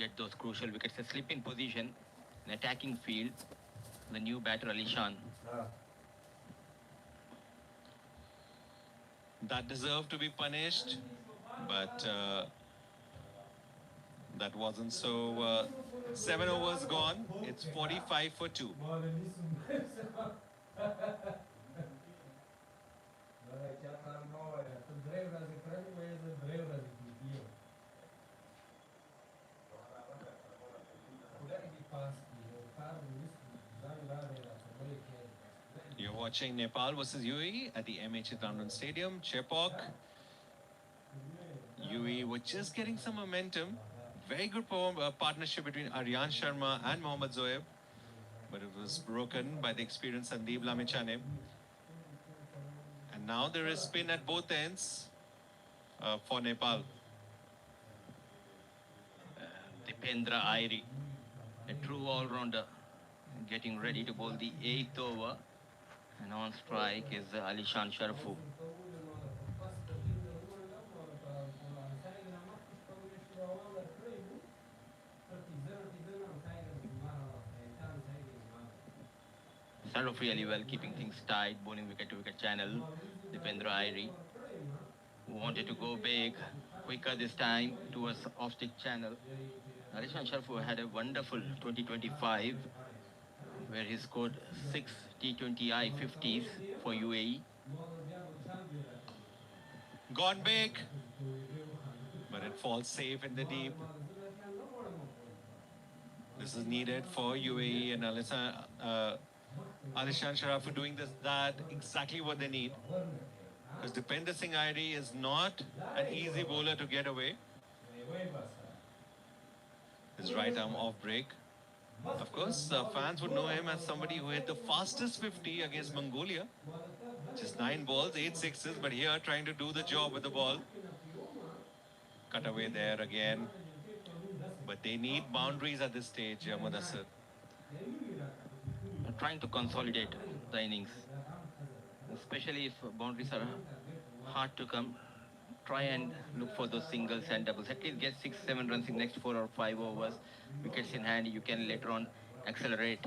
get those crucial wickets. A slip in position, an attacking field. The new batter Alishan. That deserved to be punished, but that wasn't so. 7 overs gone. It's 45 for 2. You're watching Nepal versus UAE at the MH Chitranjan Stadium. Chepok. UAE were just getting some momentum. Very good partnership between Aryan Sharma and Mohammad Zoeb, but it was broken by the experienced Sandeep Lamichhane. And now there is spin at both ends for Nepal. Dipendra Airi, a true all-rounder, getting ready to bowl the 8th over. And on strike is Alishan Sharfu. Started really well, keeping things tight, bowling wicket-to-wicket channel. Dipendra Airi wanted to go big, quicker this time towards off-stick channel. Alishan Sharfu had a wonderful 2025 where he scored 6 T20I 50s for UAE. Gone big, but it falls safe in the deep. This is needed for UAE and Alishan Sharaf doing that exactly what they need. Because Dipender Singh Airi is not an easy bowler to get away. His right arm off break. Of course, fans would know him as somebody who hit the fastest 50 against Mongolia. Just 9 balls, 8 sixes, but here trying to do the job with the ball. Cut away there again. But they need boundaries at this stage, Mudassir. Trying to consolidate the innings, especially if boundaries are hard to come. Try and look for those singles and doubles. At least get 6-7 runs in next 4 or 5 overs. Wickets in hand, you can later on accelerate.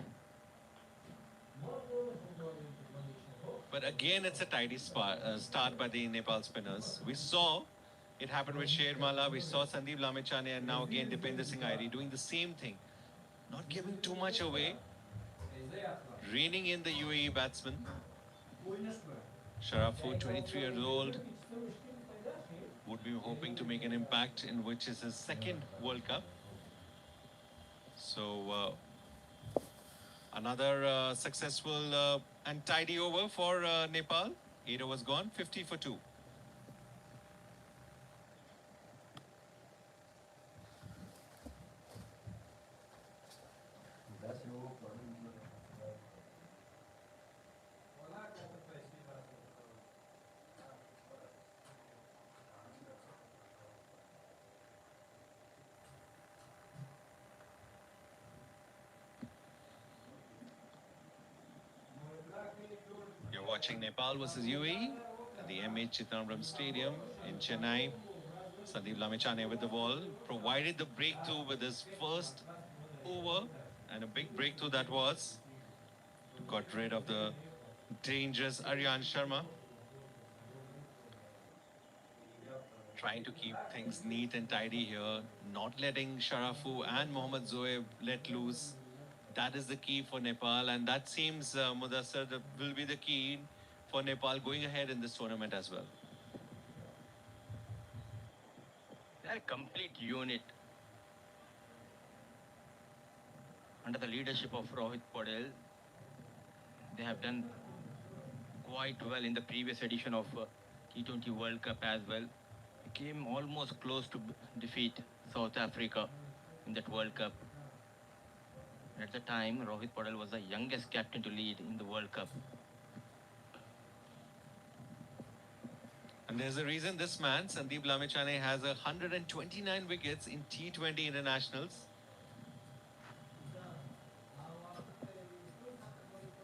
But again, it's a tidy start by the Nepal spinners. We saw it happen with Shermala, we saw Sandeep Lamichhane, and now again Dipender Singh Airi doing the same thing. Not giving too much away. Reining in the UAE batsman. Sharafu, 23 years old, would be hoping to make an impact in which is his second World Cup. So another successful and tidy over for Nepal. 8 overs gone, 50 for 2. You're watching Nepal versus UAE at the MH Chitranjan Stadium in Chennai. Sandeep Lamichhane with the ball provided the breakthrough with his first over, and a big breakthrough that was. Got rid of the dangerous Aryan Sharma. Trying to keep things neat and tidy here, not letting Sharafu and Mohammad Zoeb let loose. That is the key for Nepal, and that seems, Mudassar, will be the key for Nepal going ahead in this tournament as well. They're a complete unit under the leadership of Rohit Patel. They have done quite well in the previous edition of T20 World Cup as well. They came almost close to defeat South Africa in that World Cup. At the time, Rohit Patel was the youngest captain to lead in the World Cup. And there's a reason this man, Sandeep Lamichhane, has 129 wickets in T20 internationals.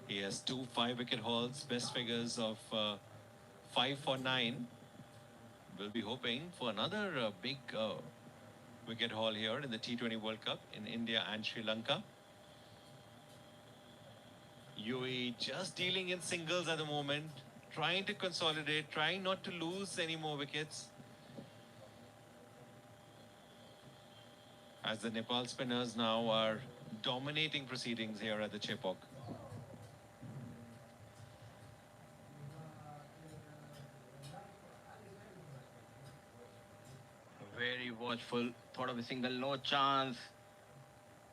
He has 2 5-wicket hauls, best figures of 5 for 9. We'll be hoping for another big wicket haul here in the T20 World Cup in India and Sri Lanka. UAE just dealing in singles at the moment, trying to consolidate, trying not to lose any more wickets. As the Nepal spinners now are dominating proceedings here at the Chepauk. Very watchful, thought of a single, no chance.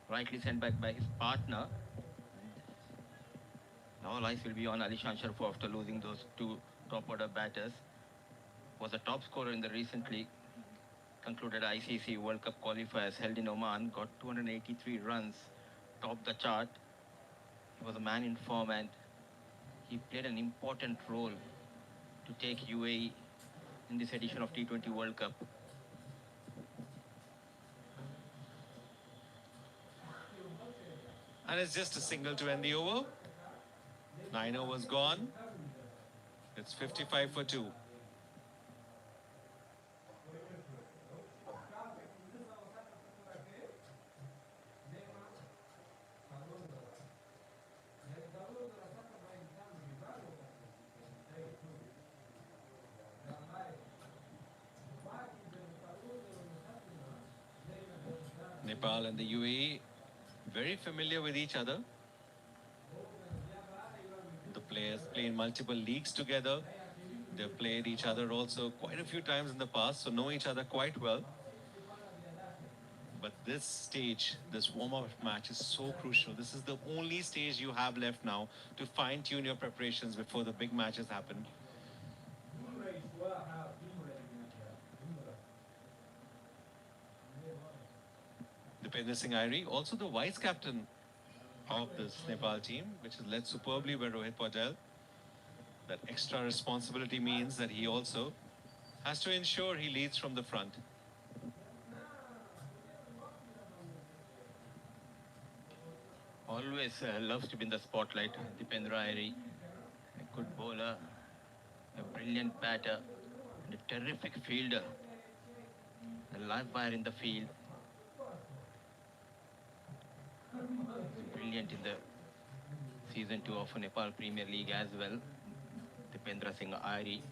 Rightly sent back by his partner. All eyes will be on Alishan Sharfu after losing those two top order batters. Was a top scorer in the recently concluded ICC World Cup qualifiers held in Oman, got 283 runs, topped the chart. He was a man in form and he played an important role to take UAE in this edition of T20 World Cup. And it's just a single to end the over. 9 overs gone. It's 55 for 2. Nepal and the UAE very familiar with each other. The players play in multiple leagues together. They've played each other also quite a few times in the past, so know each other quite well. But this stage, this warm-up match is so crucial. This is the only stage you have left now to fine-tune your preparations before the big matches happen. Dipendra Singh Airi, also the vice captain of this Nepal team, which is led superbly by Rohit Patel. That extra responsibility means that he also has to ensure he leads from the front. Always loves to be in the spotlight. Dipendra Airi, a good bowler, a brilliant batter, and a terrific fielder. A live wire in the field. Brilliant in the season 2 of Nepal Premier League as well. Dipendra Singh Airi.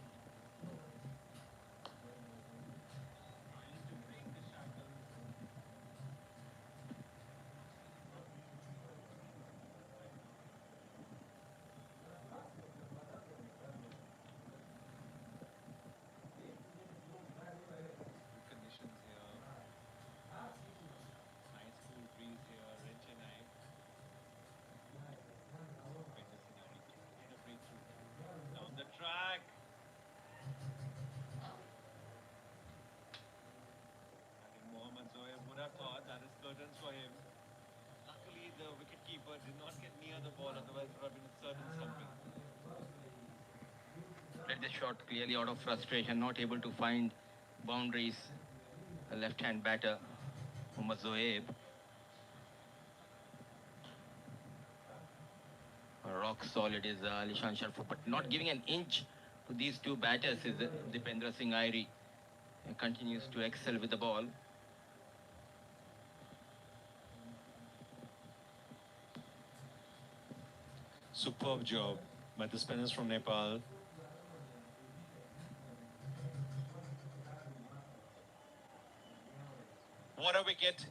Conditions here. Nice cool breeze here in Chennai. Dipendra Singh Airi and a breakthrough down the track. I think Mohammad Zohaib would have thought that is curtains for him. Luckily, the wicketkeeper did not get near the ball, otherwise it would have been a certain stumping. Played the shot clearly out of frustration, not able to find boundaries. A left-hand batter, Mohammad Zohaib. Rock solid is Alishan Sharfu, but not giving an inch to these two batters is Dipendra Singh Airi. He continues to excel with the ball. Superb job by the spinners from Nepal. What a wicket.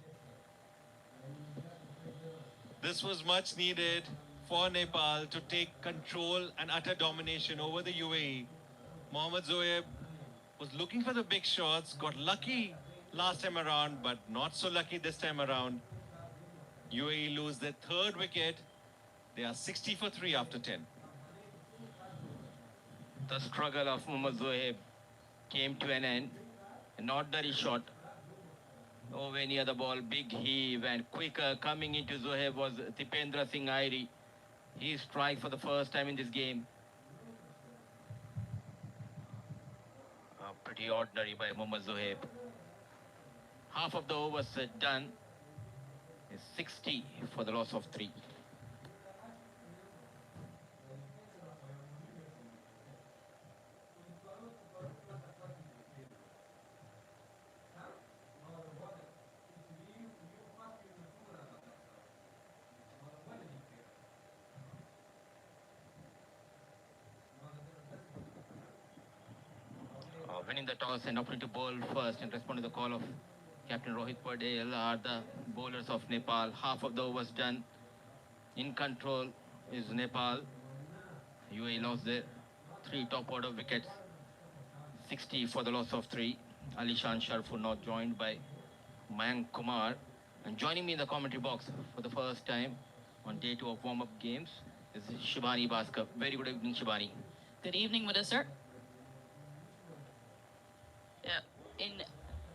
This was much needed for Nepal to take control and utter domination over the UAE. Mohammad Zohaib was looking for the big shots, got lucky last time around, but not so lucky this time around. UAE lose their third wicket. They are 60 for 3 after 10. The struggle of Mohammad Zohaib came to an end. An ordinary shot. Nowhere near the ball. Big heave and quicker coming into Zohaib was Dipendra Singh Airi. He strikes for the first time in this game. Pretty ordinary by Mohammad Zohaib. Half of the overs done. Is 60 for the loss of 3. winning the toss and opting to bowl first and respond to the call of Captain Rohit Patel are the bowlers of Nepal. Half of the overs done. In control is Nepal. UAE lost their three top order wickets. 60 for the loss of three. Alishan Sharfu now joined by Mayank Kumar. And joining me in the commentary box for the first time on day 2 of warm-up games is Shibani Bhaskar. Very good evening, Shibani. Good evening, Muda sir. Yeah, in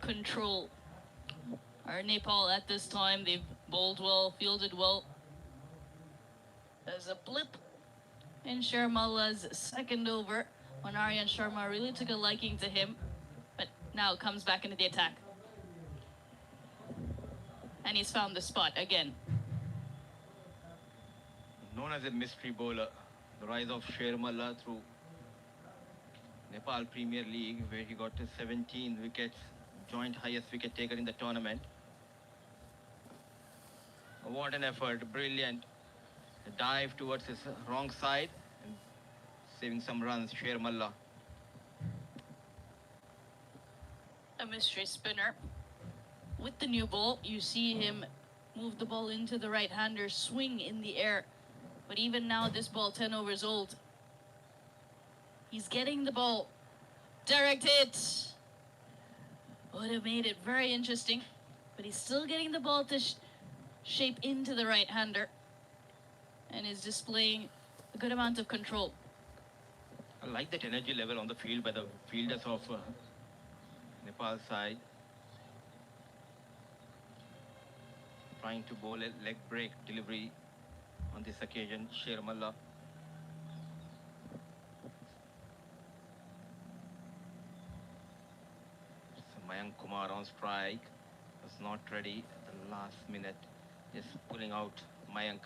control are Nepal at this time. They've bowled well, fielded well. There's a blip in Sharmalla's second over when Aryan Sharma really took a liking to him, but now comes back into the attack. And he's found the spot again. Known as a mystery bowler, the rise of Sharmalla through Nepal Premier League, where he got to 17 wickets, joint highest wicket taker in the tournament. What an effort, brilliant. A dive towards his wrong side and saving some runs, Sharmalla. A mystery spinner. With the new ball, you see him move the ball into the right-hander, swing in the air. But even now, this ball 10 overs old. He's getting the ball. Direct hit. Would have made it very interesting. But he's still getting the ball to shape into the right-hander. And is displaying a good amount of control. I like that energy level on the field by the fielders of Nepal side. Trying to bowl a leg break delivery on this occasion, Sharmalla. So Mayank Kumar on strike, was not ready at the last minute, just pulling out Mayank.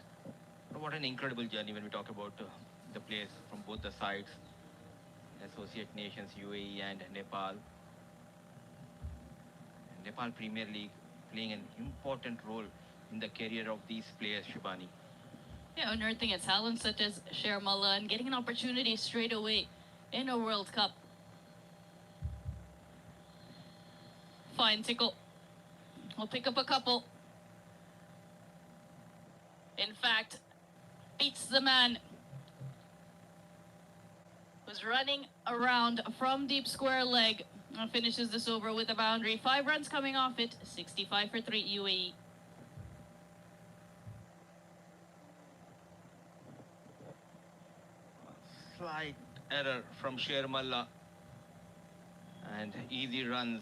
But what an incredible journey when we talk about the players from both the sides, Associate Nations, UAE and Nepal. Nepal Premier League playing an important role in the career of these players, Shibani. Yeah, unearthing a talent such as Sharmalla and getting an opportunity straight away in a World Cup. Fine tickle. We'll pick up a couple. In fact, beats the man who's running around from deep square leg and finishes this over with a boundary. 5 runs coming off it, 65 for 3 UAE. Slight error from Sharmalla and easy runs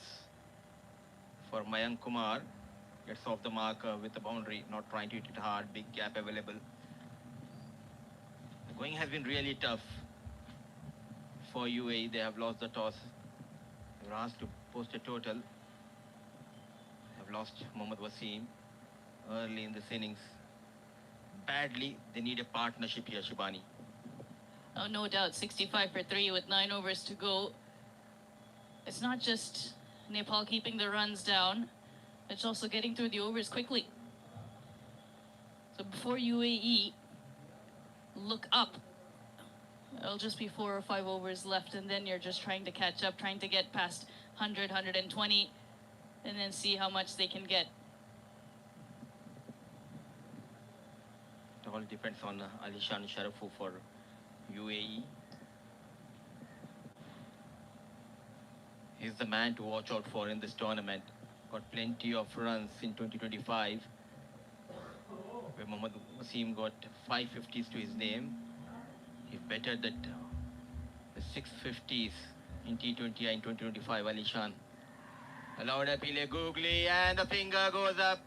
for Mayank Kumar. Gets off the mark with the boundary, not trying to hit it hard, big gap available. The going has been really tough for UAE. They have lost the toss. They were asked to post a total. Have lost Mohammad Wasim early in this innings. Badly, they need a partnership here, Shibani. Oh, no doubt, 65 for 3 with 9 overs to go. It's not just Nepal keeping the runs down, it's also getting through the overs quickly. So before UAE look up, it'll just be 4 or 5 overs left, and then you're just trying to catch up, trying to get past 100, 120, and then see how much they can get. It all depends on Alishan Sharafu for UAE. He's the man to watch out for in this tournament. Got plenty of runs in 2025, where Mohammad Wasim got 550s to his name. He bettered that the 650s in T20I in 2025, Alishan. Allowed a pile googly and the finger goes up.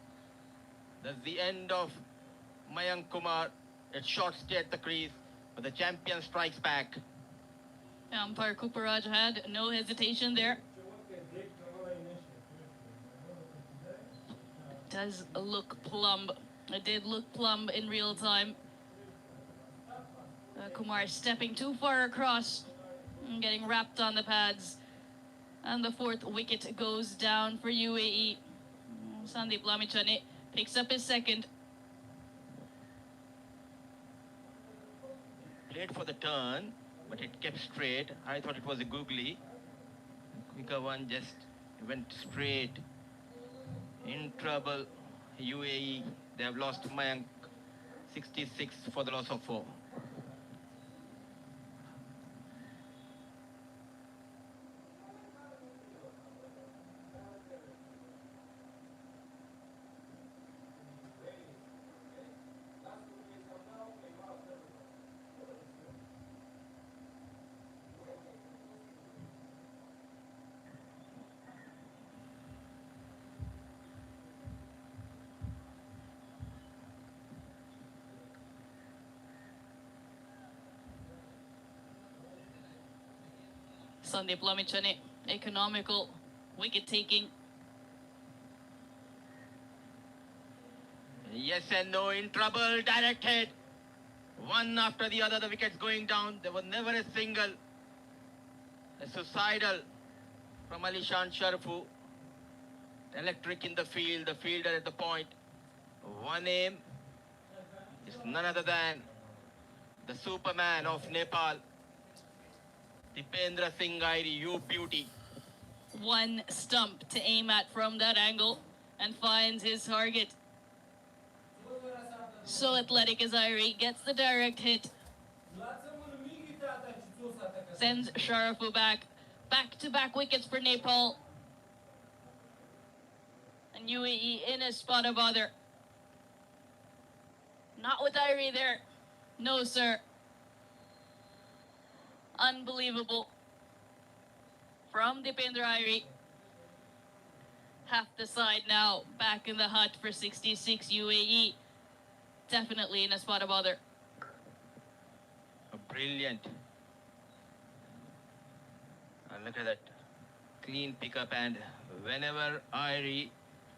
That's the end of Mayank Kumar. It's short stay at the crease, but the champion strikes back. Umpire Cooperaj had no hesitation there. Does look plumb. It did look plumb in real time. Kumar stepping too far across and getting wrapped on the pads. And the 4th wicket goes down for UAE. Sandeep Lamichhane picks up his 2nd. Played for the turn, but it kept straight. I thought it was a googly. Mika one just went straight. In trouble. UAE, they have lost Mayank 66 for the loss of 4. Sandeep Lamichhane, economical wicket taking. Yes and no, in trouble, direct hit. One after the other, the wickets going down. There was never a single. A suicidal from Alishan Sharfu. Electric in the field, the fielder at the point. One aim is none other than the Superman of Nepal, Dipendra Singh Airi, you beauty. One stump to aim at from that angle and finds his target. So athletic as Airi gets the direct hit. Sends Sharafu back. Back-to-back wickets for Nepal. And UAE in a spot of bother. Not with Airi there. No, sir. Unbelievable. From Dipendra Airi. Half the side now back in the hut for 66 UAE. Definitely in a spot of bother. Brilliant. And look at that clean pickup, and whenever Airi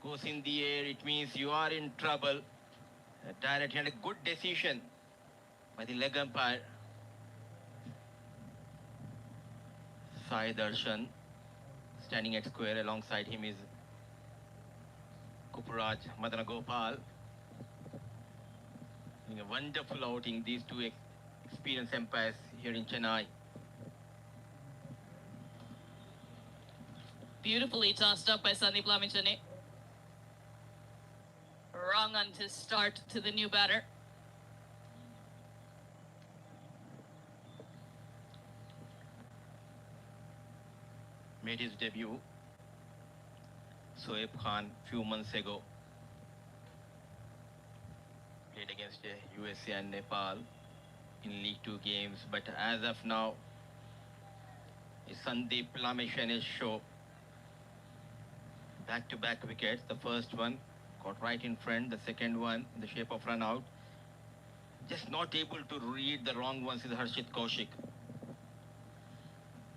goes in the air, it means you are in trouble. Direct and a good decision by the leg umpire. Sai Darshan standing at square. Alongside him is Kupuraj Madana Gopal. Doing a wonderful outing, these two experienced umpires here in Chennai. Beautifully tossed up by Sandeep Lamichhane. Wrong on to start to the new batter. Made his debut, Soeb Khan, few months ago. Played against USA and Nepal in League 2 games, but as of now, it's Sandeep Lameshane's show. Back-to-back wickets. The first one got right in front, the second one in the shape of run out. Just not able to read the wrong ones is Harshit Kaushik.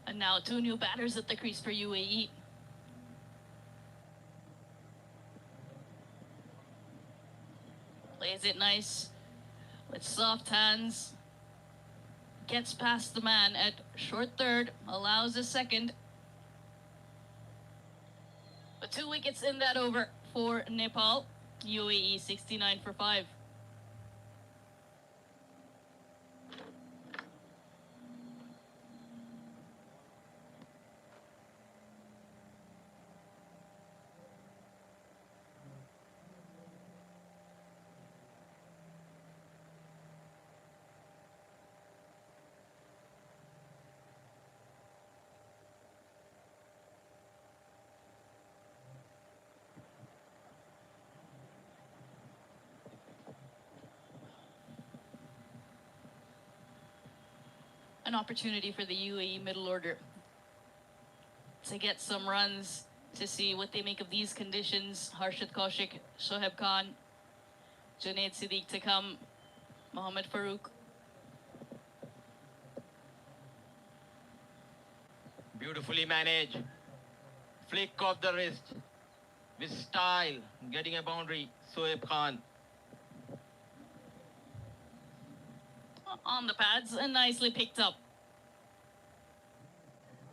And now two new batters at the crease for UAE. Plays it nice with soft hands. Gets past the man at short third, allows a second. But 2 wickets in that over for Nepal. UAE 69 for 5. An opportunity for the UAE middle order to get some runs, to see what they make of these conditions. Harshit Kaushik, Shoaib Khan, Junaid Siddique to come, Mohammad Farooq. Beautifully managed. Flick of the wrist with style, getting a boundary. Soeb Khan. On the pads and nicely picked up.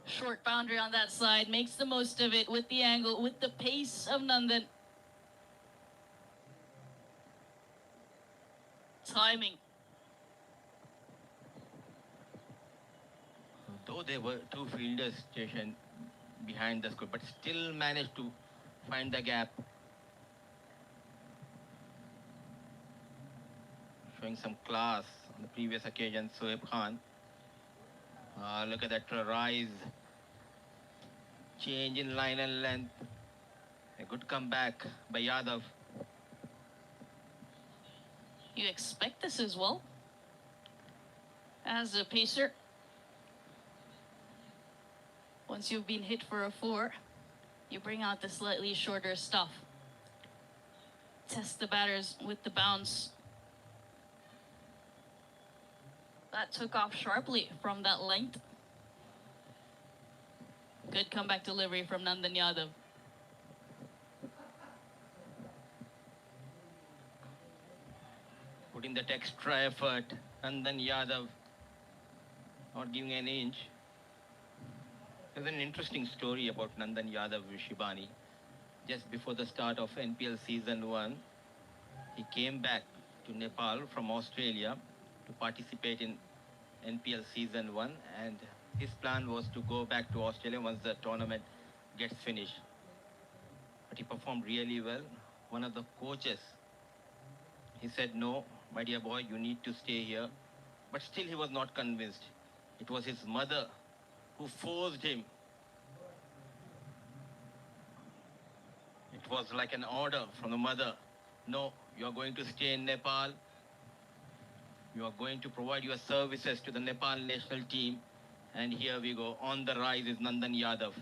Short boundary on that side, makes the most of it with the angle, with the pace of Nandan. Timing. Though there were two fielders stationed behind the score, but still managed to find the gap. Showing some class on the previous occasion, Soeb Khan. Look at that rise. Change in line and length. A good comeback by Yadav. You expect this as well? As a pacer, once you've been hit for a 4, you bring out the slightly shorter stuff. Test the batters with the bounce. That took off sharply from that length. Good comeback delivery from Nandan Yadav. Putting that extra effort, Nandan Yadav not giving an inch. There's an interesting story about Nandan Yadav Shibani. Just before the start of NPL Season 1, he came back to Nepal from Australia to participate in NPL Season 1, and his plan was to go back to Australia once the tournament gets finished. But he performed really well. One of the coaches, he said, "No, my dear boy, you need to stay here." But still he was not convinced. It was his mother who forced him. It was like an order from the mother. "No, you are going to stay in Nepal. You are going to provide your services to the Nepal national team." And here we go. On the rise is Nandan Yadav.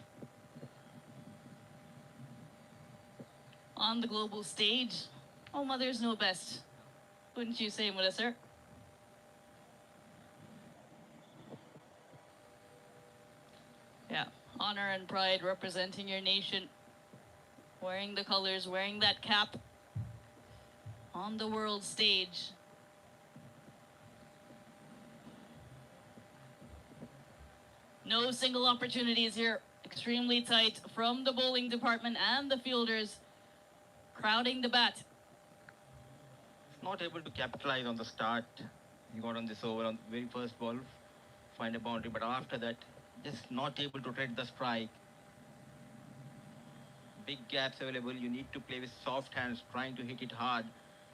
On the global stage, oh, mothers know best. Wouldn't you say, Mudassar? Yeah, honor and pride representing your nation. Wearing the colors, wearing that cap on the world stage. No single opportunities here. Extremely tight from the bowling department and the fielders crowding the bat. Not able to capitalize on the start. He got on this over on the very first ball, find a boundary, but after that, just not able to tread the strike. Big gaps available. You need to play with soft hands, trying to hit it hard,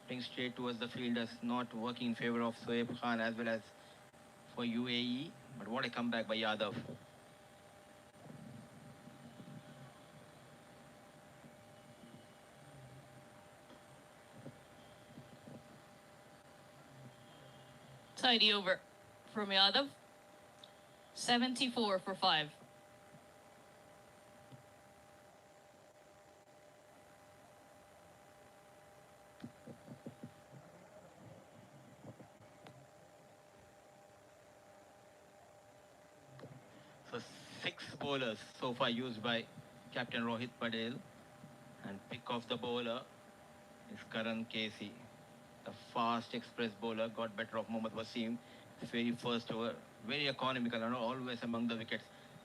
playing straight towards the fielders, not working in favor of Soeb Khan as well as for UAE. But what a comeback by Yadav. Tidy over from Yadav. 74 for 5. So 6 bowlers so far used by Captain Rohit Patel. And pick of the bowler is Karan Casey. The fast express bowler got better of Mohammad Wasim. Very first over, very economical and always among the wickets.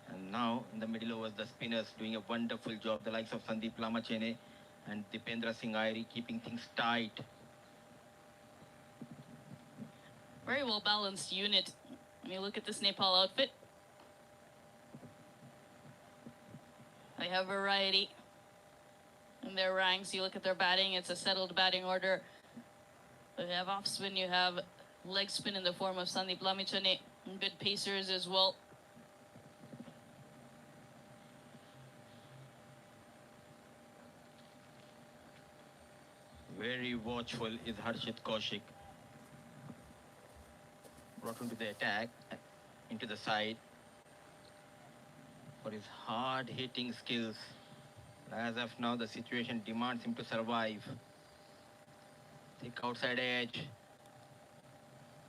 And now in the middle overs, the spinners doing a wonderful job. The likes of Sandeep Lamachene and Dipendra Singh Airi keeping things tight. Very well balanced unit. When you look at this Nepal outfit, they have variety in their ranks. You look at their batting, it's a settled batting order. You have off spin, you have leg spin in the form of Sandeep Lamichane, and good pacers as well. Very watchful is Harshit Kaushik. Brought into the attack, into the side for his hard-hitting skills. As of now, the situation demands him to survive. Thick outside edge,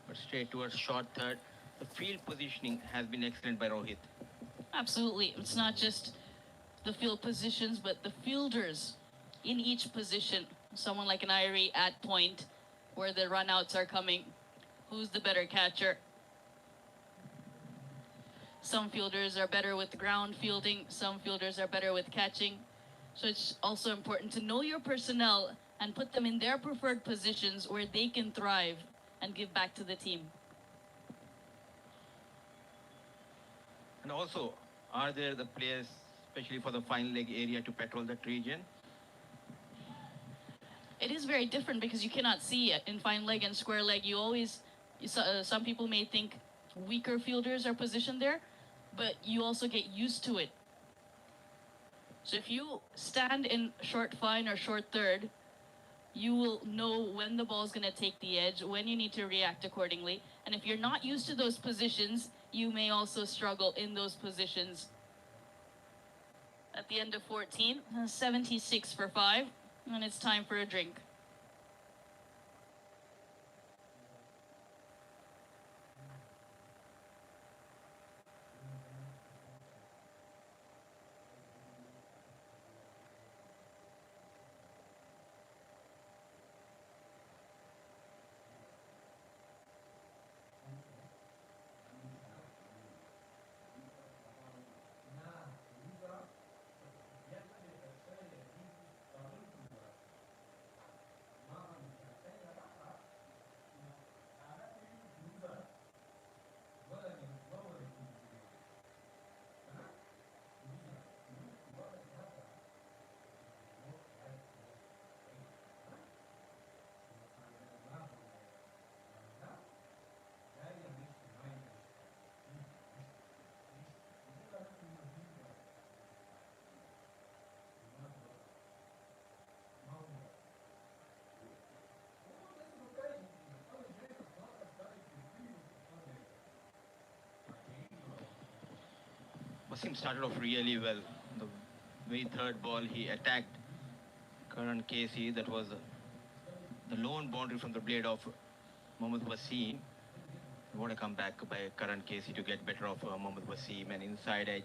but straight towards short third. The field positioning has been excellent by Rohit. Absolutely. It's not just the field positions, but the fielders in each position. Someone like an Irie at point where the runouts are coming. Who's the better catcher? Some fielders are better with ground fielding. Some fielders are better with catching. So it's also important to know your personnel and put them in their preferred positions where they can thrive and give back to the team. And also, are there the players especially for the fine leg area to patrol that region. It is very different because you cannot see it in fine leg and square leg. Some people may think weaker fielders are positioned there, but you also get used to it. So if you stand in short fine or short third, you will know when the ball is going to take the edge, when you need to react accordingly. And if you're not used to those positions, you may also struggle in those positions. At the end of 14, 76 for 5, and it's time for a drink. Wasim started off really well. The very third ball he attacked Karan Casey. That was the lone boundary from the blade of Mohammad Wasim. What a comeback by Karan Casey to get better of Mohammad Wasim, and inside edge.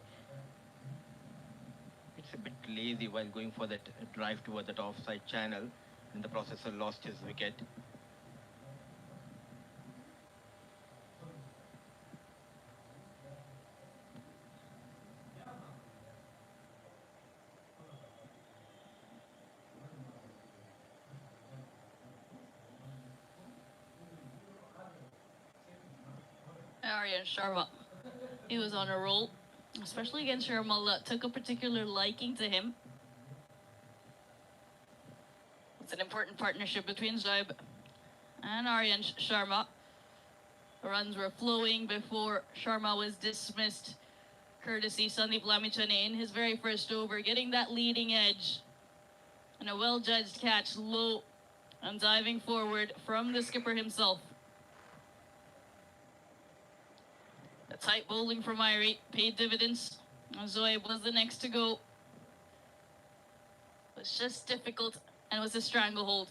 It's a bit lazy while going for that drive toward that offside channel. In the process, lost his wicket. Aryan Sharma, he was on a roll, especially against Sharma. Took a particular liking to him. It's an important partnership between Zaib and Aryan Sharma. Runs were flowing before Sharma was dismissed, courtesy Sandeep Lamichhane in his very first over, getting that leading edge. And a well-judged catch low and diving forward from the skipper himself. The tight bowling from Irie paid dividends. Zoeb was the next to go. It was just difficult, and it was a stranglehold.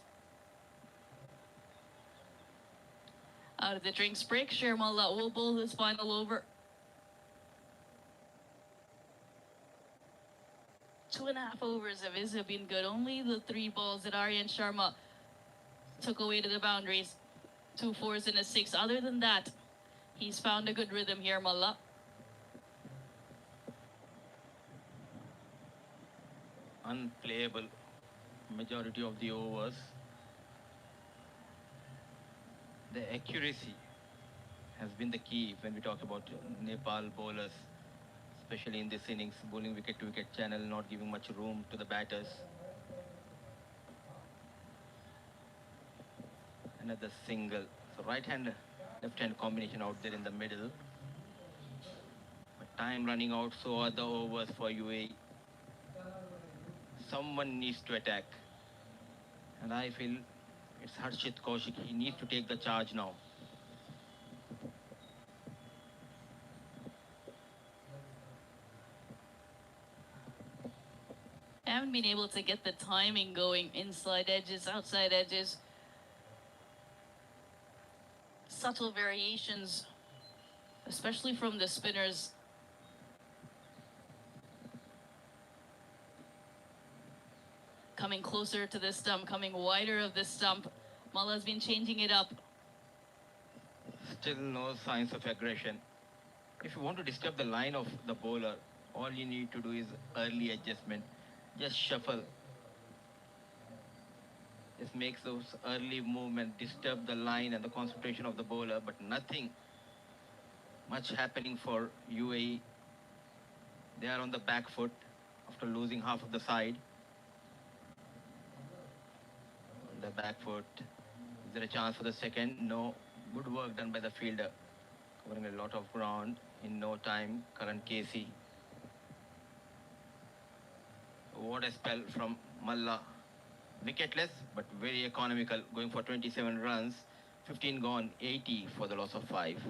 Out of the drinks break, Sharma will bowl his final over. 2.5 overs of his have been good. Only the 3 balls that Aryan Sharma took away to the boundaries. 2 4s and a 6. Other than that, he's found a good rhythm here, Mullah. Unplayable majority of the overs. The accuracy has been the key when we talk about Nepal bowlers, especially in this innings, bowling wicket to wicket channel, not giving much room to the batters. Another single. So right hand, left hand combination out there in the middle. But time running out, so are the overs for UAE. Someone needs to attack. And I feel it's Harshit Kaushik. He needs to take the charge now. I haven't been able to get the timing going. Inside edges, outside edges. Subtle variations, especially from the spinners. Coming closer to the stump, coming wider of the stump. Mullah's been changing it up. Still no signs of aggression. If you want to disturb the line of the bowler, all you need to do is early adjustment. Just shuffle. Just makes those early movement, disturb the line and the concentration of the bowler, but nothing much happening for UAE. They are on the back foot. after losing half of the side. On the back foot. Is there a chance for the second? No. Good work done by the fielder. Covering a lot of ground in no time. Karan Casey. What a spell from Malla. Wicketless, but very economical, going for 27 runs. 15 gone, 80 for the loss of 5.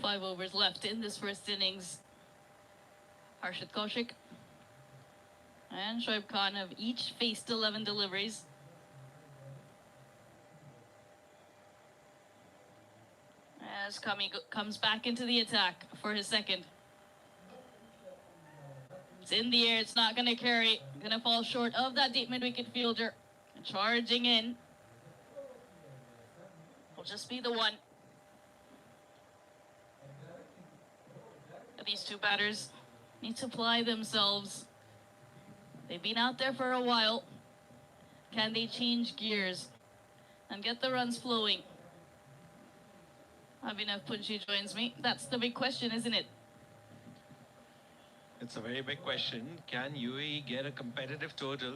Five overs left in this first innings. Harshit Kaushik and Shoaib Khan have each faced 11 deliveries. As Kami comes back into the attack for his second. It's in the air, it's not going to carry. Going to fall short of that deep mid-wicket fielder. Charging in. Will just be the one. These two batters need to apply themselves. They've been out there for a while. Can they change gears and get the runs flowing? Abhinav Punchi joins me. That's the big question, isn't it? It's a very big question. Can UAE get a competitive total?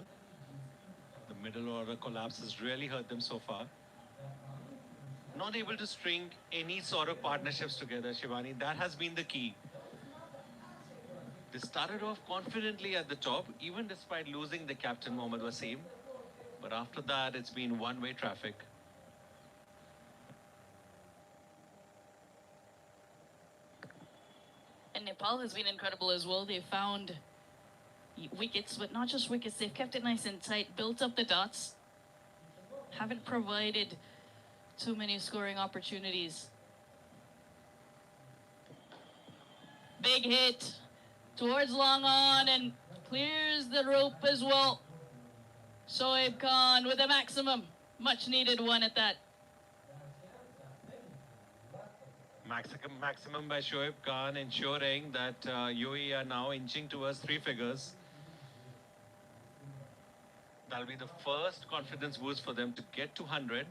The middle order collapse has really hurt them so far. Not able to string any sort of partnerships together, Shivani. That has been the key. They started off confidently at the top, even despite losing the captain Mohammad Wasim. But after that, it's been one-way traffic. And Nepal has been incredible as well. They've found wickets, but not just wickets. They've kept it nice and tight, built up the dots. Haven't provided too many scoring opportunities. Big hit towards long on and clears the rope as well. Shoaib Khan with a maximum. Much needed one at that. Maximum by Shoaib Khan, ensuring that UAE are now inching towards 3 figures. That'll be the first confidence boost for them to get to 100.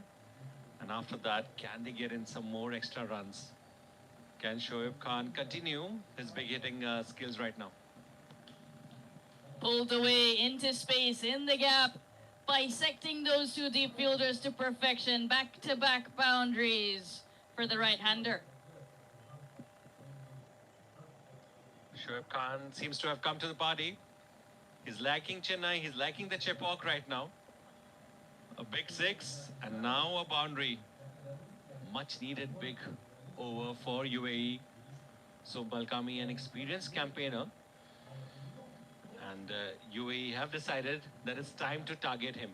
And after that, can they get in some more extra runs? Can Shoaib Khan continue his big hitting skills right now? Pulled away into space in the gap, bisecting those two deep fielders to perfection. Back-to-back boundaries for the right-hander. Shoaib Khan seems to have come to the party. He's lacking Chennai, he's lacking the Chepauk right now. A big 6 and now a boundary. Much needed big over for UAE. So Balkami, an experienced campaigner. And UAE have decided that it's time to target him.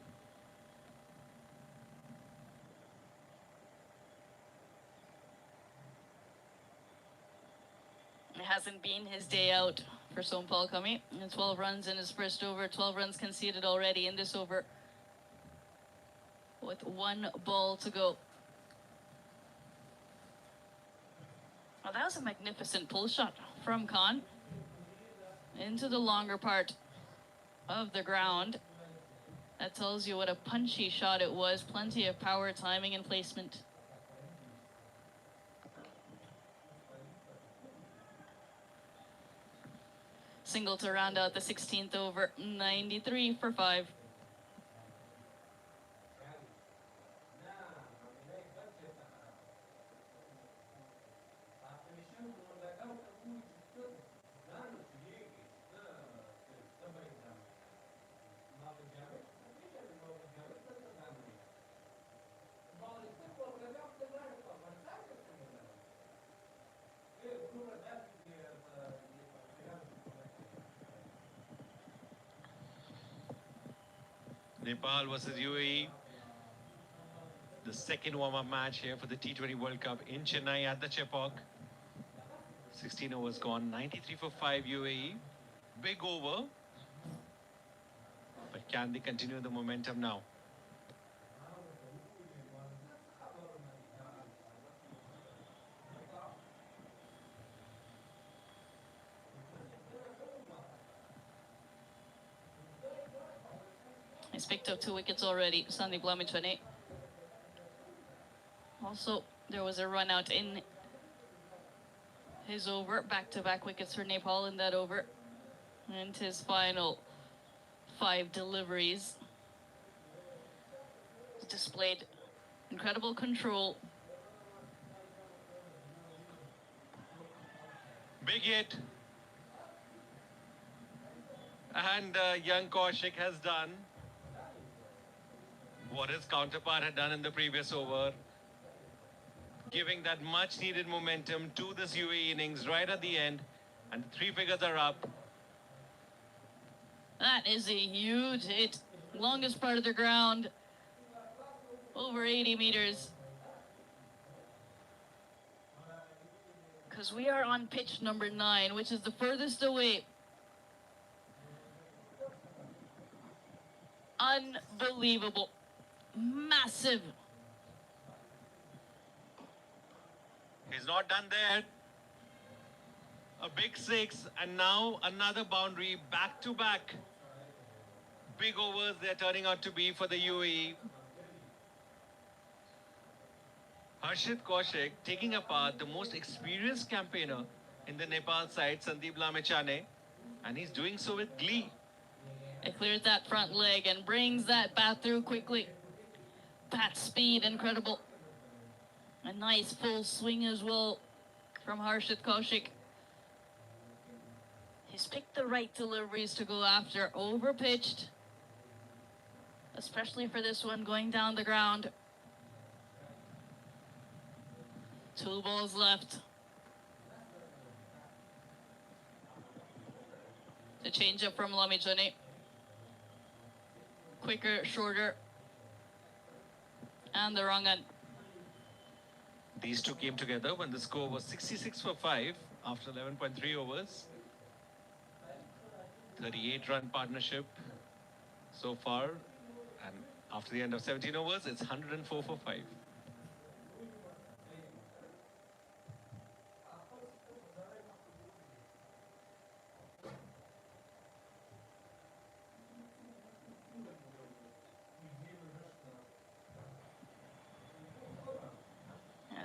It hasn't been his day out for Sompal Kami. 12 runs in his first over, 12 runs conceded already in this over with 1 ball to go. Well, that was a magnificent pull shot from Khan into the longer part of the ground. That tells you what a punchy shot it was. Plenty of power, timing, and placement. Single to round out the 16th over, 93 for 5. Nepal versus UAE. The second warm-up match here for the T20 World Cup in Chennai at the Chepauk. 16 overs gone, 93 for 5 UAE. Big over. But can they continue the momentum now? He's picked up 2 wickets already, Sandeep Lamichhane. Also, there was a run out in his over, back-to-back wickets for Nepal in that over. And his final 5 deliveries displayed incredible control. Big hit. And young Kaushik has done what his counterpart had done in the previous over, giving that much needed momentum to this UAE innings right at the end, and the 3 figures are up. That is a huge hit. Longest part of the ground, over 80 meters. Because we are on pitch number 9, which is the furthest away. Unbelievable. Massive. He's not done there. A big 6, and now another boundary, back to back. Big overs they're turning out to be for the UAE. Harshit Kaushik taking apart the most experienced campaigner in the Nepal side, Sandeep Lamichhane, and he's doing so with glee. It clears that front leg and brings that bat through quickly. Bat speed, incredible. A nice full swing as well from Harshit Kaushik. He's picked the right deliveries to go after. Overpitched, especially for this one going down the ground. 2 balls left. The change-up from Lamichhane. Quicker, shorter, and the wrong end. These two came together when the score was 66 for 5 after 11.3 overs. 38-run partnership so far, and after the end of 17 overs, it's 104 for 5.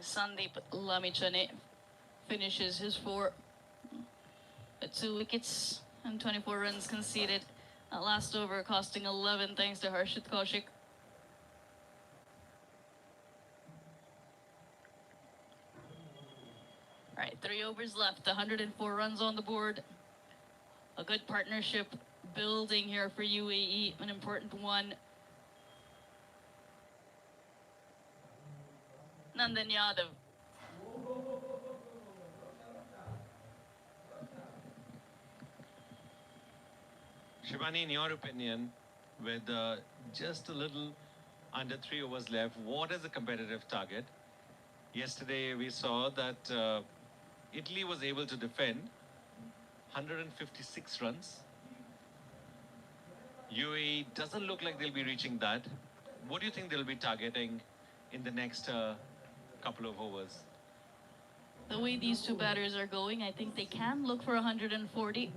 Sandeep Lamichhane finishes his 4 at 2 wickets and 24 runs conceded. That last over costing 11 thanks to Harshit Kaushik. All right, 3 overs left, 104 runs on the board. A good partnership building here for UAE, an important one. Nandan Yadav. Shivani, in your opinion, with just a little under 3 overs left, what is a competitive target? Yesterday we saw that Italy was able to defend 156 runs. UAE doesn't look like they'll be reaching that. What do you think they'll be targeting in the next couple of overs? The way these 2 batters are going, I think they can look for 140.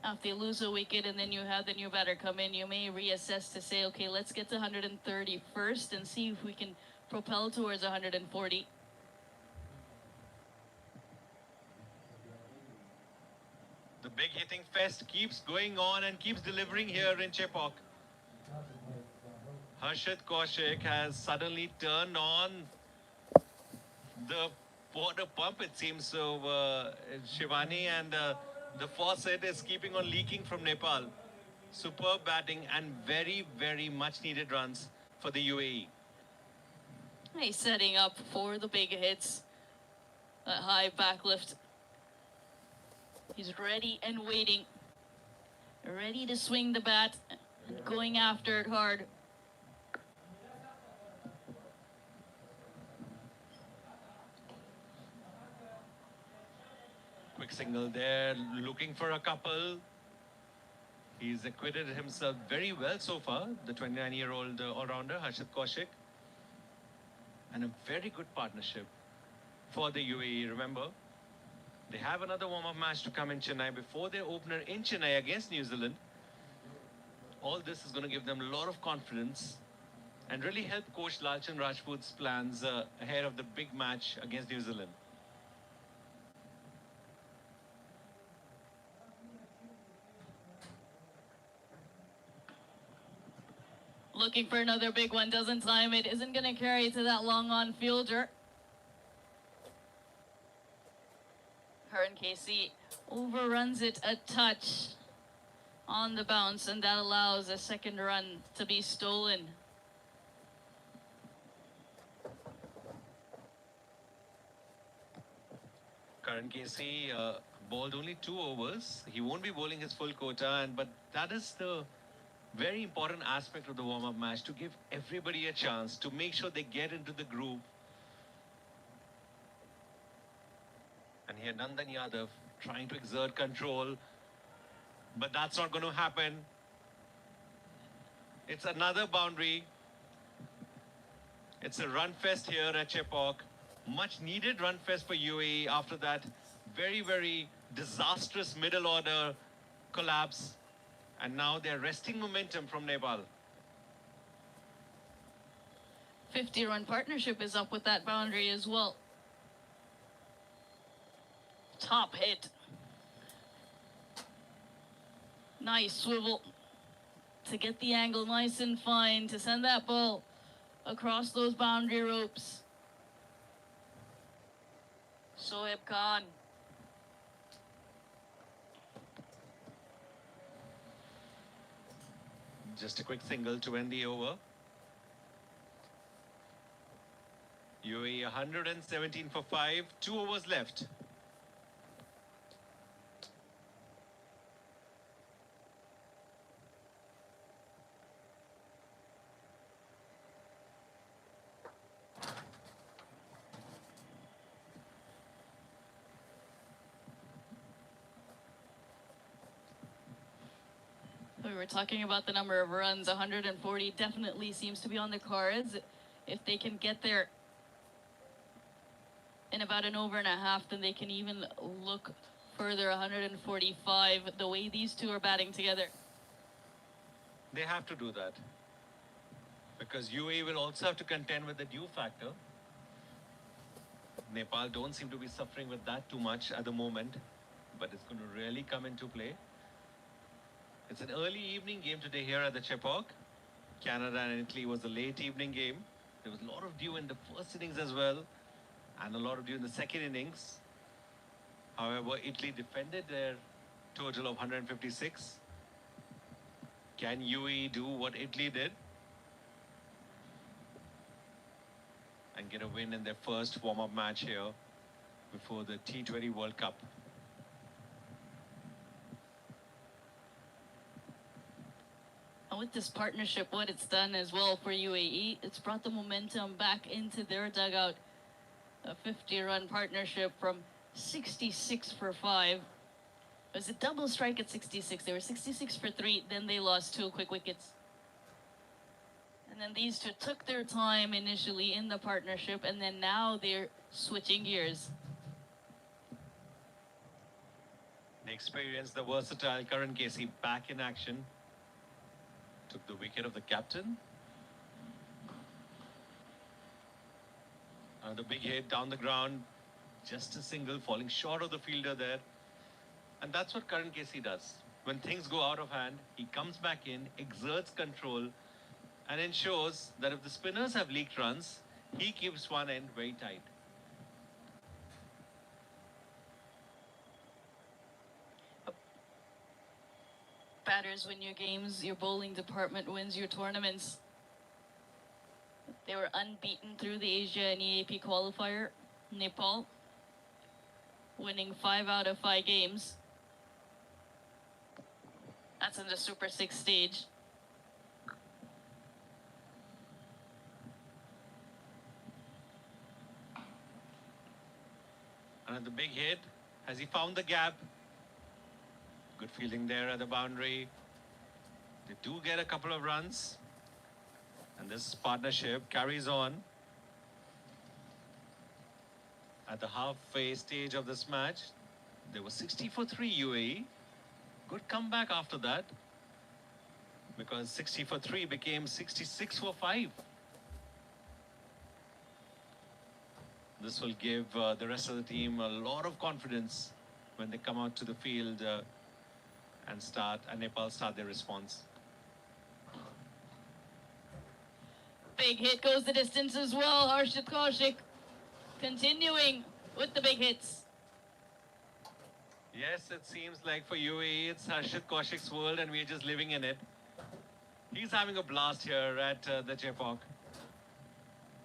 If they lose a wicket and then you have the new batter come in, you may reassess to say, okay, let's get to 130 first and see if we can propel towards 140. The big hitting fest keeps going on and keeps delivering here in Chepauk. Harshit Kaushik has suddenly turned on the water pump, it seems. So Shivani, and the faucet is keeping on leaking from Nepal. Superb batting and very, very much needed runs for the UAE. He's setting up for the big hits. That high backlift. He's ready and waiting. Ready to swing the bat and going after it hard. Quick single there, looking for a couple. He's acquitted himself very well so far, the 29-year-old all-rounder, Harshit Kaushik. And a very good partnership for the UAE. Remember, they have another warm-up match to come in Chennai before their opener in Chennai against New Zealand. All this is going to give them a lot of confidence and really help coach Lalchan Rajput's plans ahead of the big match against New Zealand. Looking for another big one, doesn't time it, isn't going to carry to that long on fielder. Karan Casey overruns it a touch on the bounce, and that allows a second run to be stolen. Karan Casey bowled only 2 overs. He won't be bowling his full quota, but that is the very important aspect of the warm-up match, to give everybody a chance to make sure they get into the groove. And here Nandan Yadav trying to exert control, but that's not going to happen. It's another boundary. It's a run fest here at Chepauk. Much needed run fest for UAE after that very, very disastrous middle order collapse. And now they're wresting momentum from Nepal. 50-run partnership is up with that boundary as well. Top hit. Nice swivel to get the angle nice and fine to send that ball across those boundary ropes. Shoaib Khan. Just a quick single to end the over. UAE 117 for 5, 2 overs left. We were talking about the number of runs. 140 definitely seems to be on the cards. If they can get there in about an over and a half, then they can even look further. 145, the way these two are batting together. They have to do that, because UAE will also have to contend with the dew factor. Nepal don't seem to be suffering with that too much at the moment, but it's going to really come into play. It's an early evening game today here at the Chepauk. Canada and Italy was a late evening game. There was a lot of dew in the first innings as well, and a lot of dew in the second innings. However, Italy defended their total of 156. Can UAE do what Italy did and get a win in their first warm-up match here before the T20 World Cup? And with this partnership, what it's done as well for UAE, it's brought the momentum back into their dugout. A 50-run partnership from 66 for 5. It was a double strike at 66. They were 66 for 3, then they lost 2 quick wickets. And then these two took their time initially in the partnership, and then now they're switching gears. The experienced, the versatile Karan Casey back in action. Took the wicket of the captain. Another big hit down the ground. Just a single, falling short of the fielder there. And that's what Karan Casey does. When things go out of hand, he comes back in, exerts control, and ensures that if the spinners have leaked runs, he keeps one end very tight. Batters win your games, your bowling department wins your tournaments. They were unbeaten through the Asia and EAP qualifier. Nepal winning 5 out of 5 games. That's in the Super 6 stage. Another big hit. Has he found the gap? Good fielding there at the boundary. They do get a couple of runs. And this partnership carries on. At the halfway stage of this match, there was 60 for 3 UAE. Good comeback after that. because 60 for 3 became 66 for 5. This will give the rest of the team a lot of confidence when they come out to the field and Nepal start their response. Big hit goes the distance as well. Harshit Kaushik continuing with the big hits. Yes, it seems like for UAE, it's Harshit Kaushik's world and we're just living in it. He's having a blast here at the Chepauk.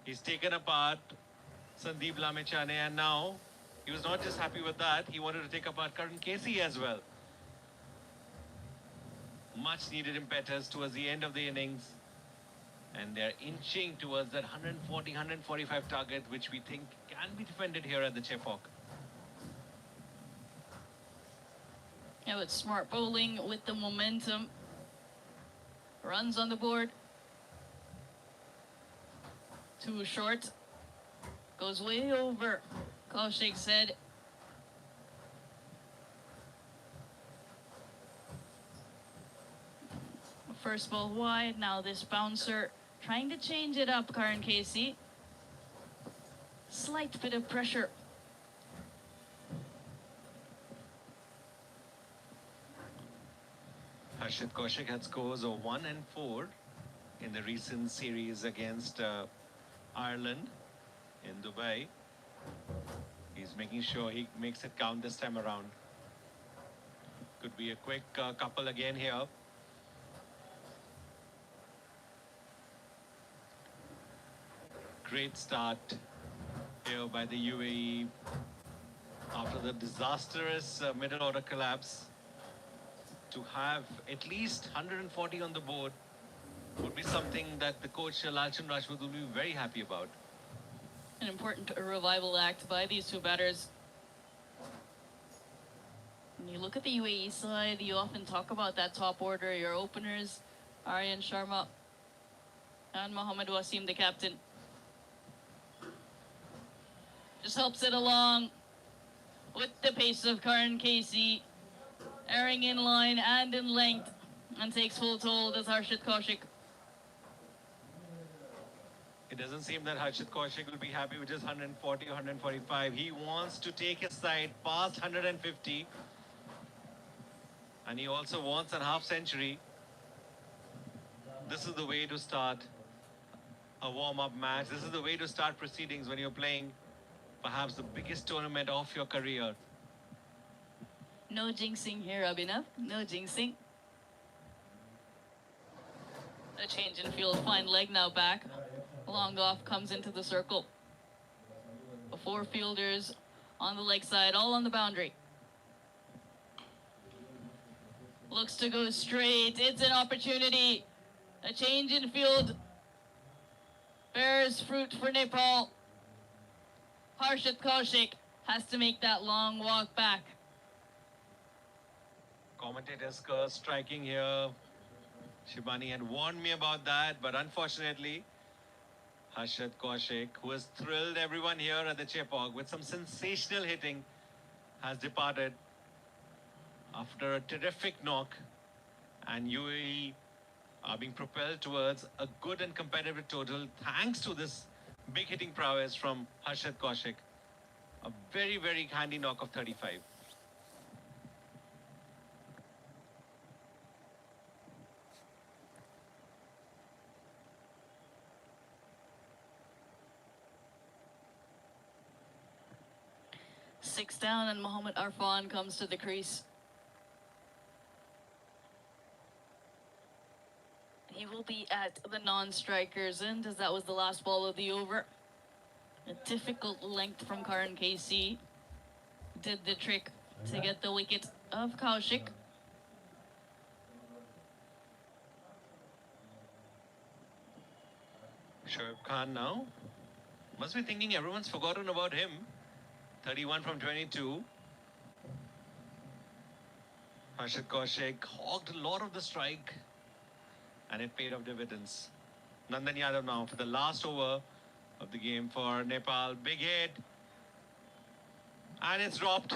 He's taken apart Sandeep Lamechane, and now he was not just happy with that, he wanted to take apart Karan Casey as well. Much needed impetus towards the end of the innings. And they're inching towards that 140, 145 target, which we think can be defended here at the Chepauk. Yeah, it's smart bowling with the momentum. Runs on the board. Too short. Goes way over Kaushik's head. First ball wide. Now this bouncer trying to change it up, Karan Casey. Slight bit of pressure. Harshit Kaushik had scores of 1 and 4 in the recent series against Ireland in Dubai. He's making sure he makes it count this time around. Could be a quick couple again here. Great start here by the UAE after the disastrous middle order collapse. To have at least 140 on the board would be something that the coach Lalchan Rajput will be very happy about. An important revival act by these two batters. When you look at the UAE side, you often talk about that top order, your openers, Aryan Sharma and Mohammad Wasim, the captain. Just helps it along with the pace of Karan Casey, airing in line and in length, and takes full toll as Harshit Kaushik. It doesn't seem that Harshit Kaushik will be happy with just 140 or 145. He wants to take his side past 150. And he also wants a half century. This is the way to start a warm-up match. This is the way to start proceedings when you're playing perhaps the biggest tournament of your career. No jinxing here, Abhinav. No jinxing. A change in field. Fine leg now back. Long off comes into the circle. The four fielders on the leg side, all on the boundary. Looks to go straight. It's an opportunity. A change in field bears fruit for Nepal. Harshit Kaushik has to make that long walk back. Commentators curse striking here. Shibani had warned me about that, but unfortunately, Harshit Kaushik, who has thrilled everyone here at the Chepauk with some sensational hitting, has departed after a terrific knock, and UAE are being propelled towards a good and competitive total thanks to this big hitting prowess from Harshit Kaushik. A very, very handy knock of 35. Six down, and Mohammad Arfan comes to the crease. He will be at the non-strikers end, as that was the last ball of the over. A difficult length from Karan Casey did the trick to get the wicket of Kaushik. Shoaib Khan now must be thinking everyone's forgotten about him. 31 from 22. Harshit Kaushik hogged a lot of the strike, and it paid off dividends. Nandan Yadav now for the last over of the game for Nepal. Big hit. And it's dropped.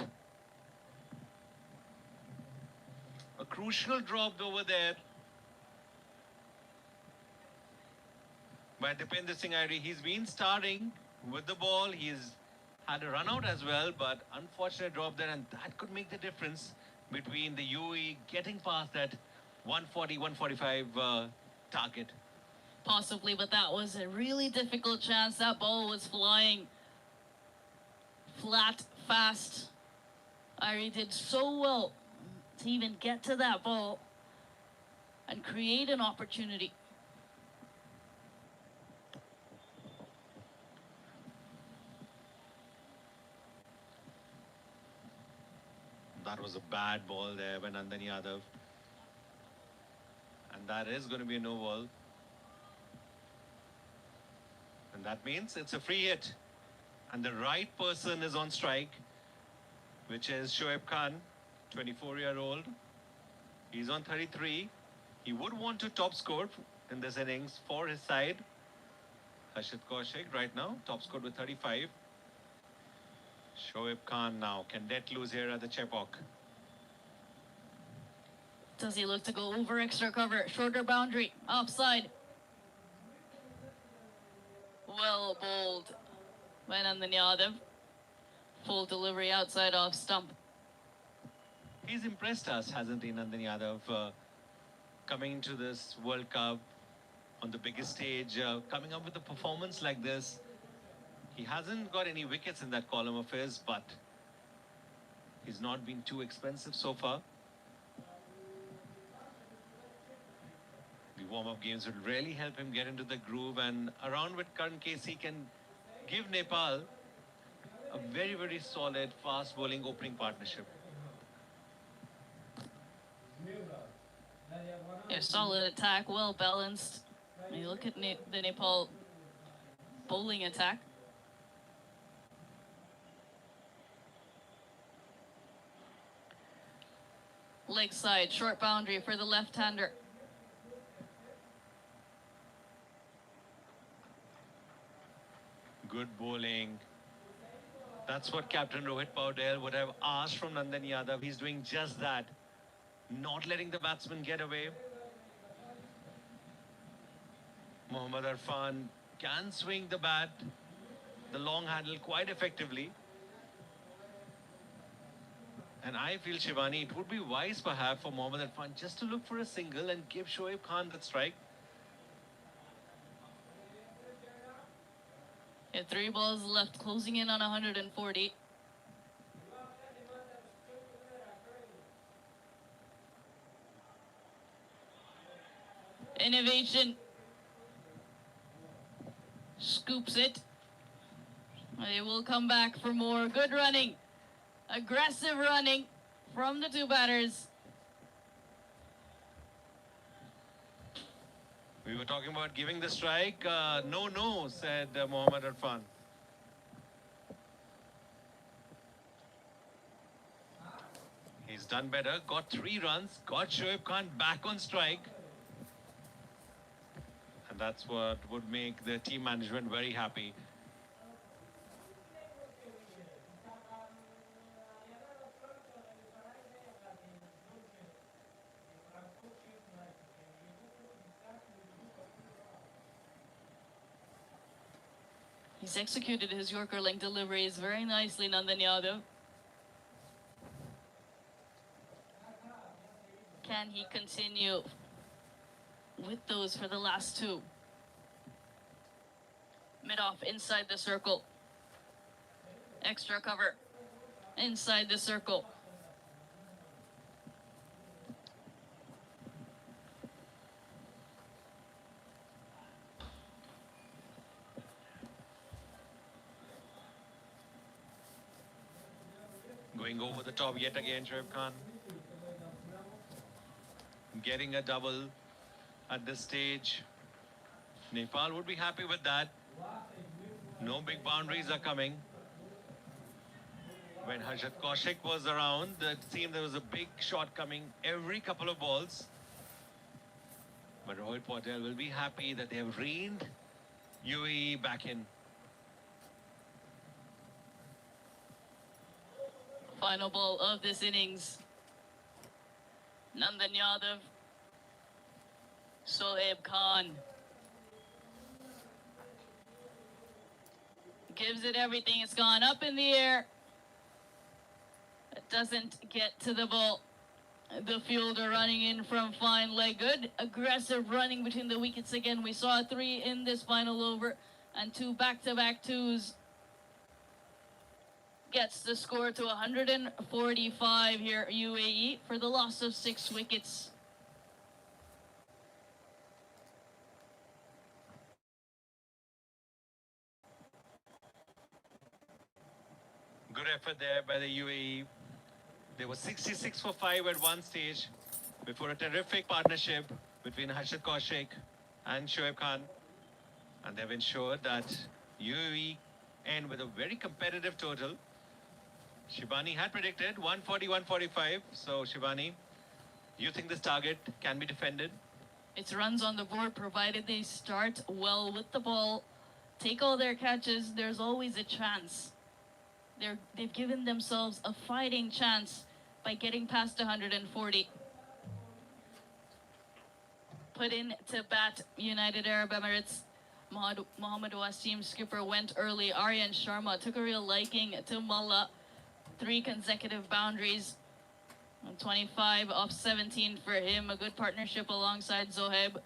A crucial drop over there. by Dipender Singh Airi. He's been starting with the ball. He's had a run out as well, but unfortunate drop there, and that could make the difference between the UAE getting past that 140, 145 target. Possibly, but that was a really difficult chance. That ball was flying flat, fast. Ari did so well to even get to that ball and create an opportunity. That was a bad ball there by Nandan Yadav. And that is going to be a no ball. And that means it's a free hit. And the right person is on strike, which is Shoaib Khan, 24-year-old. He's on 33. He would want to top score in this innings for his side. Harshit Kaushik right now, top scored with 35. Shoaib Khan now can let loose here at the Chepauk. Does he look to go over extra cover? Shorter boundary, offside. Well bowled by Nandan Yadav. Full delivery outside off stump. He's impressed us, hasn't he, Nandan Yadav, coming into this World Cup on the biggest stage, coming up with a performance like this. He hasn't got any wickets in that column of his, but he's not been too expensive so far. The warm-up games will really help him get into the groove, and around with Karan Casey can give Nepal a very, very solid fast bowling opening partnership. A solid attack, well balanced. When you look at the Nepal bowling attack. Leg side, short boundary for the left-hander. Good bowling. That's what Captain Rohit Paudel would have asked from Nandan Yadav. He's doing just that. Not letting the batsman get away. Mohammad Irfan can swing the bat, the long handle, quite effectively. And I feel, Shivani, it would be wise perhaps for Mohammad Irfan just to look for a single and give Shoaib Khan that strike. Yeah, 3 balls left, closing in on 140. Innovation. Scoops it. They will come back for more. Good running. Aggressive running from the 2 batters. We were talking about giving the strike. No, said Mohammad Irfan. He's done better. Got 3 runs. Got Shoaib Khan back on strike. And that's what would make the team management very happy. He's executed his Yorker link deliveries very nicely, Nandan Yadav. Can he continue with those for the last 2? Mid-off inside the circle. Extra cover inside the circle. Going over the top yet again, Shoaib Khan. Getting a double at this stage. Nepal would be happy with that. No big boundaries are coming. When Harshit Kaushik was around, it seemed there was a big shot coming every couple of balls. But Rohit Patel will be happy that they have reined UAE back in. Final ball of this innings. Nandan Yadav. Shoaib Khan. Gives it everything. It's gone up in the air. It doesn't get to the ball. The fielder running in from fine leg. Good aggressive running between the wickets again. We saw 3 in this final over and 2 back-to-back twos. Gets the score to 145 here, UAE, for the loss of 6 wickets. Good effort there by the UAE. They were 66 for 5 at one stage before a terrific partnership between Harshit and Shoaib Khan. And they've ensured that UAE end with a very competitive total. Shivani had predicted 140-145. So Shivani, you think this target can be defended? It's runs on the board provided they start well with the ball, take all their catches. There's always a chance. They've given themselves a fighting chance by getting past 140. Put in to bat United Arab Emirates. Mohammad Wasim, skipper, went early. Aryan Sharma took a real liking to Mullah. 3 consecutive boundaries. 25 off 17 for him. A good partnership alongside Zohaib.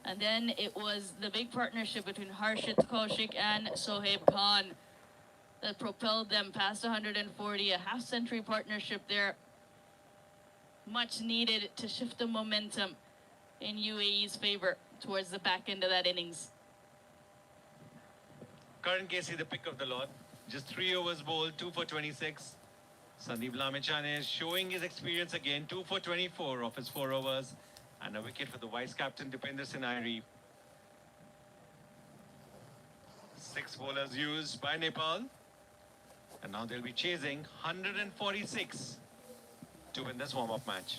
And then it was the big partnership between Harshit Kaushik and Sohaib Khan that propelled them past 140. A half-century partnership there. Much needed to shift the momentum in UAE's favor towards the back end of that innings. Karan Casey, the pick of the lot. Just 3 overs bowled, 2 for 26. Sandeep Lamichan is showing his experience again, 2 for 24 of his 4 overs. And a wicket for the vice-captain, Dipender Sinairi. 6 bowlers used by Nepal. And now they'll be chasing 146 to win this warm-up match.